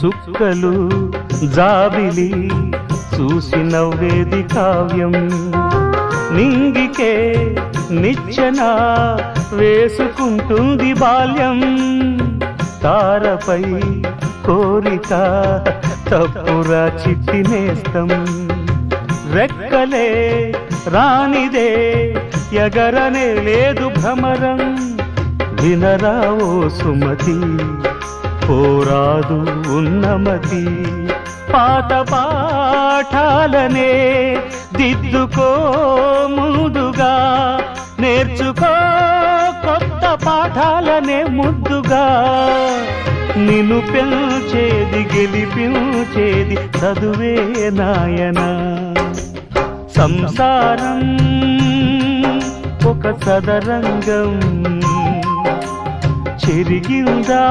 చుక్కలు జాబిలి చూసి నవ్వేది కావ్యం నింగికే నిచ్చెన వేసుకుంటుంది బాల్యం తారపై కోరిక తప్పురా చిట్టి నేస్తం రెక్కలే రానిదే ఎగరనే లేదు భ్రమరం వినరావో సుమతి పోరాదు ఉన్నమతి పాత పాఠాలనే దిద్దుకో ముందుగా నేర్చుకో కొత్త పాఠాలనే ముద్దుగా నిన్ను పెంచేది గెలిపించేది చదువే నాయనా సంసారం ఒక సదరంగం చెరిగిందా